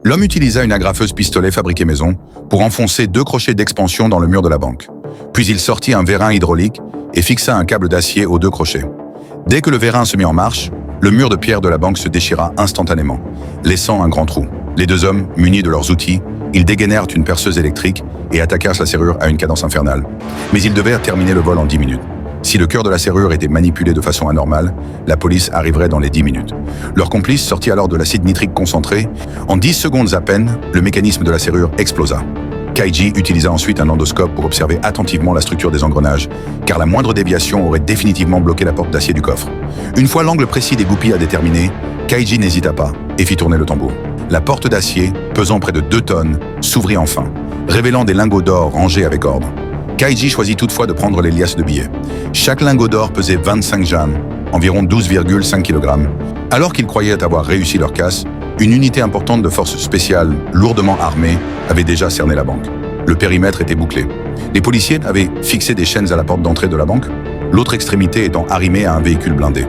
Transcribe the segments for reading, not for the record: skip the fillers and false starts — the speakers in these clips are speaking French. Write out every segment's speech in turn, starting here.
L'homme utilisa une agrafeuse pistolet fabriquée maison pour enfoncer 2 crochets d'expansion dans le mur de la banque. Puis il sortit un vérin hydraulique et fixa un câble d'acier aux 2 crochets. Dès que le vérin se mit en marche, le mur de pierre de la banque se déchira instantanément, laissant un grand trou. Les 2 hommes, munis de leurs outils, ils dégainèrent une perceuse électrique et attaquèrent la serrure à une cadence infernale. Mais ils devaient terminer le vol en 10 minutes. Si le cœur de la serrure était manipulé de façon anormale, la police arriverait dans les 10 minutes. Leur complice sortit alors de l'acide nitrique concentré. En 10 secondes à peine, le mécanisme de la serrure explosa. Kaiji utilisa ensuite un endoscope pour observer attentivement la structure des engrenages, car la moindre déviation aurait définitivement bloqué la porte d'acier du coffre. Une fois l'angle précis des goupilles à déterminer, Kaiji n'hésita pas et fit tourner le tambour. La porte d'acier, pesant près de 2 tonnes, s'ouvrit enfin, révélant des lingots d'or rangés avec ordre. Kaiji choisit toutefois de prendre les liasses de billets. Chaque lingot d'or pesait 25 jan, environ 12,5 kg. Alors qu'ils croyaient avoir réussi leur casse, une unité importante de forces spéciales, lourdement armée, avait déjà cerné la banque. Le périmètre était bouclé. Les policiers avaient fixé des chaînes à la porte d'entrée de la banque, l'autre extrémité étant arrimée à un véhicule blindé.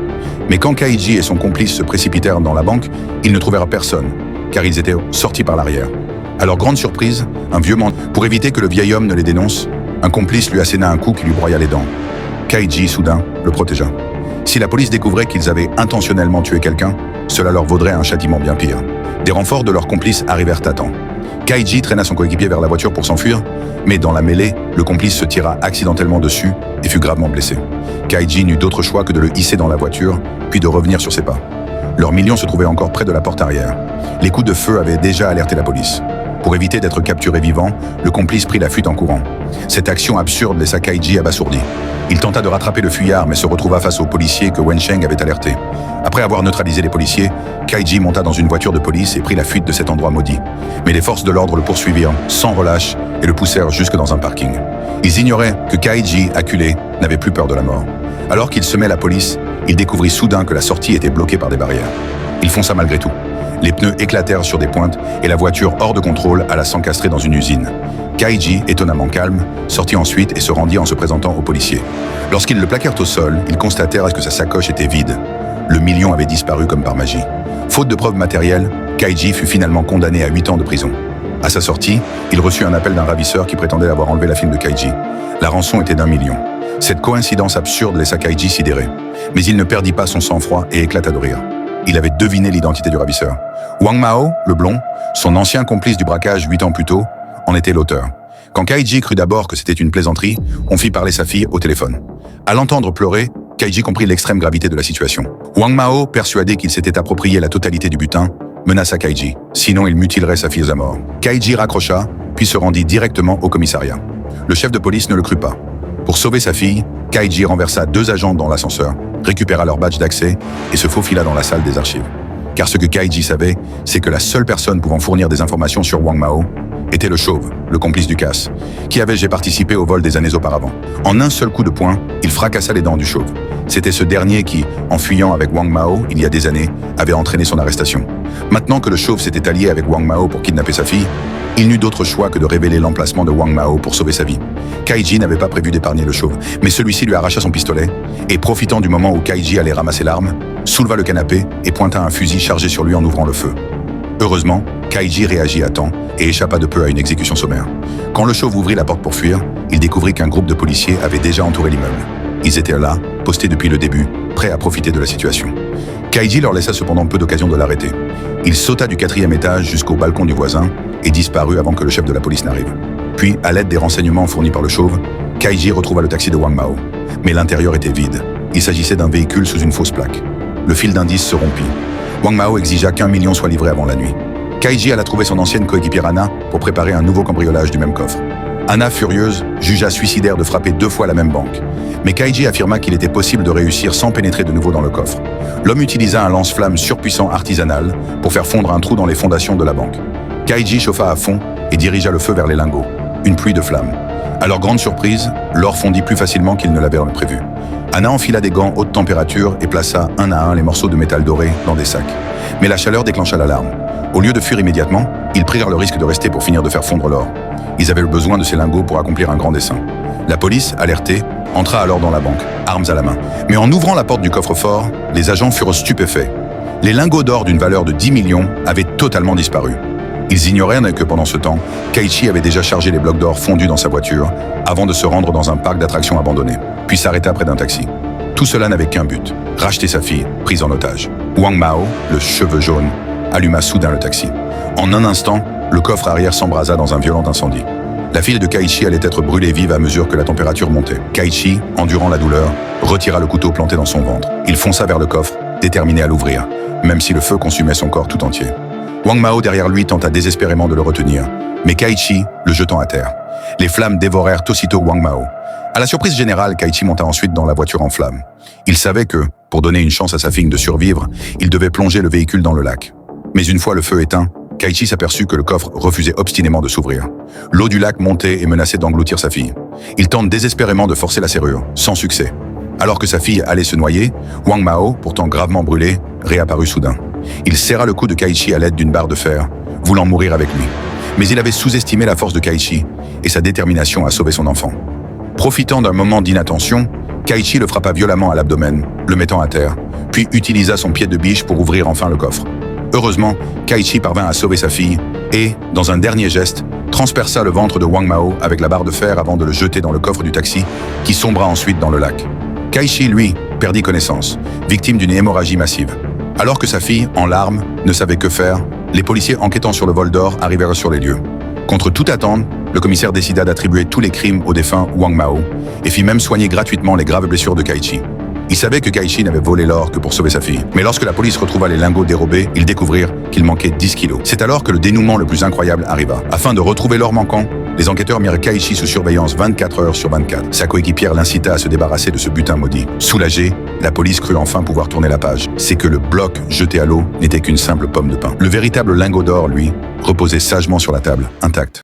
Mais quand Kaiji et son complice se précipitèrent dans la banque, ils ne trouvèrent personne, car ils étaient sortis par l'arrière. À leur grande surprise, un vieux mendiant, pour éviter que le vieil homme ne les dénonce, un complice lui asséna un coup qui lui broya les dents. Kaiji, soudain, le protégea. Si la police découvrait qu'ils avaient intentionnellement tué quelqu'un, cela leur vaudrait un châtiment bien pire. Des renforts de leurs complices arrivèrent à temps. Kaiji traîna son coéquipier vers la voiture pour s'enfuir, mais dans la mêlée, le complice se tira accidentellement dessus et fut gravement blessé. Kaiji n'eut d'autre choix que de le hisser dans la voiture, puis de revenir sur ses pas. Leur million se trouvait encore près de la porte arrière. Les coups de feu avaient déjà alerté la police. Pour éviter d'être capturé vivant, le complice prit la fuite en courant. Cette action absurde laissa Kaiji abasourdi. Il tenta de rattraper le fuyard, mais se retrouva face aux policiers que Wensheng avait alertés. Après avoir neutralisé les policiers, Kaiji monta dans une voiture de police et prit la fuite de cet endroit maudit. Mais les forces de l'ordre le poursuivirent, sans relâche, et le poussèrent jusque dans un parking. Ils ignoraient que Kaiji, acculé, n'avait plus peur de la mort. Alors qu'il semait la police, il découvrit soudain que la sortie était bloquée par des barrières. Il fonça malgré tout. Les pneus éclatèrent sur des pointes et la voiture, hors de contrôle, alla s'encastrer dans une usine. Kaiji, étonnamment calme, sortit ensuite et se rendit en se présentant aux policiers. Lorsqu'ils le plaquèrent au sol, ils constatèrent que sa sacoche était vide. Le million avait disparu comme par magie. Faute de preuves matérielles, Kaiji fut finalement condamné à 8 ans de prison. À sa sortie, il reçut un appel d'un ravisseur qui prétendait avoir enlevé la fille de Kaiji. La rançon était d'1 million. Cette coïncidence absurde laissa Kaiji sidéré. Mais il ne perdit pas son sang-froid et éclata de rire. Il avait deviné l'identité du ravisseur. Wang Mao, le blond, son ancien complice du braquage 8 ans plus tôt, en était l'auteur. Quand Kaiji crut d'abord que c'était une plaisanterie, on fit parler sa fille au téléphone. À l'entendre pleurer, Kaiji comprit l'extrême gravité de la situation. Wang Mao, persuadé qu'il s'était approprié la totalité du butin, menaça Kaiji, sinon il mutilerait sa fille à mort. Kaiji raccrocha, puis se rendit directement au commissariat. Le chef de police ne le crut pas. Pour sauver sa fille, Kaiji renversa 2 agents dans l'ascenseur, récupéra leur badge d'accès et se faufila dans la salle des archives. Car ce que Kaiji savait, c'est que la seule personne pouvant fournir des informations sur Wang Mao était le chauve, le complice du casse, qui avait participé au vol des années auparavant. En un seul coup de poing, il fracassa les dents du chauve. C'était ce dernier qui, en fuyant avec Wang Mao il y a des années, avait entraîné son arrestation. Maintenant que le chauve s'était allié avec Wang Mao pour kidnapper sa fille, il n'eut d'autre choix que de révéler l'emplacement de Wang Mao pour sauver sa vie. Kaiji n'avait pas prévu d'épargner le chauve, mais celui-ci lui arracha son pistolet et, profitant du moment où Kaiji allait ramasser l'arme, souleva le canapé et pointa un fusil chargé sur lui en ouvrant le feu. Heureusement, Kaiji réagit à temps et échappa de peu à une exécution sommaire. Quand le chauve ouvrit la porte pour fuir, il découvrit qu'un groupe de policiers avait déjà entouré l'immeuble. Ils étaient là, postés depuis le début, prêts à profiter de la situation. Kaiji leur laissa cependant peu d'occasion de l'arrêter. Il sauta du 4e étage jusqu'au balcon du voisin et disparut avant que le chef de la police n'arrive. Puis, à l'aide des renseignements fournis par le chauve, Kaiji retrouva le taxi de Wang Mao. Mais l'intérieur était vide. Il s'agissait d'un véhicule sous une fausse plaque. Le fil d'indice se rompit. Wang Mao exigea qu'1 million soit livré avant la nuit. Kaiji alla trouver son ancienne coéquipière Anna pour préparer un nouveau cambriolage du même coffre. Anna, furieuse, jugea suicidaire de frapper 2 fois la même banque. Mais Kaiji affirma qu'il était possible de réussir sans pénétrer de nouveau dans le coffre. L'homme utilisa un lance-flamme surpuissant artisanal pour faire fondre un trou dans les fondations de la banque. Kaiji chauffa à fond et dirigea le feu vers les lingots. Une pluie de flammes. À leur grande surprise, l'or fondit plus facilement qu'il ne l'avait prévu. Anna enfila des gants haute température et plaça un à un les morceaux de métal doré dans des sacs. Mais la chaleur déclencha l'alarme. Au lieu de fuir immédiatement, ils prirent le risque de rester pour finir de faire fondre l'or. Ils avaient besoin de ces lingots pour accomplir un grand dessein. La police, alertée, entra alors dans la banque, armes à la main. Mais en ouvrant la porte du coffre-fort, les agents furent stupéfaits. Les lingots d'or d'une valeur de 10 millions avaient totalement disparu. Ils ignoraient que pendant ce temps, Kaichi avait déjà chargé les blocs d'or fondus dans sa voiture avant de se rendre dans un parc d'attractions abandonné, puis s'arrêta près d'un taxi. Tout cela n'avait qu'un but, racheter sa fille, prise en otage. Wang Mao, le cheveu jaune, alluma soudain le taxi. En un instant, le coffre arrière s'embrasa dans un violent incendie. La fille de Kaichi allait être brûlée vive à mesure que la température montait. Kaichi, endurant la douleur, retira le couteau planté dans son ventre. Il fonça vers le coffre, déterminé à l'ouvrir, même si le feu consumait son corps tout entier. Wang Mao derrière lui tenta désespérément de le retenir, mais Kaichi le jetant à terre. Les flammes dévorèrent aussitôt Wang Mao. À la surprise générale, Kaichi monta ensuite dans la voiture en flammes. Il savait que, pour donner une chance à sa fille de survivre, il devait plonger le véhicule dans le lac. Mais une fois le feu éteint, Kaichi s'aperçut que le coffre refusait obstinément de s'ouvrir. L'eau du lac montait et menaçait d'engloutir sa fille. Il tente désespérément de forcer la serrure, sans succès. Alors que sa fille allait se noyer, Wang Mao, pourtant gravement brûlé, réapparut soudain. Il serra le cou de Kaichi à l'aide d'une barre de fer, voulant mourir avec lui. Mais il avait sous-estimé la force de Kaichi et sa détermination à sauver son enfant. Profitant d'un moment d'inattention, Kaichi le frappa violemment à l'abdomen, le mettant à terre, puis utilisa son pied de biche pour ouvrir enfin le coffre. Heureusement, Kaichi parvint à sauver sa fille et, dans un dernier geste, transperça le ventre de Wang Mao avec la barre de fer avant de le jeter dans le coffre du taxi, qui sombra ensuite dans le lac. Kaichi, lui, perdit connaissance, victime d'une hémorragie massive. Alors que sa fille, en larmes, ne savait que faire, les policiers enquêtant sur le vol d'or arrivèrent sur les lieux. Contre toute attente, le commissaire décida d'attribuer tous les crimes au défunt Wang Mao et fit même soigner gratuitement les graves blessures de Kaichi. Il savait que Kaichi n'avait volé l'or que pour sauver sa fille. Mais lorsque la police retrouva les lingots dérobés, ils découvrirent qu'il manquait 10 kilos. C'est alors que le dénouement le plus incroyable arriva. Afin de retrouver l'or manquant, les enquêteurs mirent Kaichi sous surveillance 24 heures sur 24. Sa coéquipière l'incita à se débarrasser de ce butin maudit. Soulagée, la police crut enfin pouvoir tourner la page. C'est que le bloc jeté à l'eau n'était qu'une simple pomme de pin. Le véritable lingot d'or, lui, reposait sagement sur la table, intact.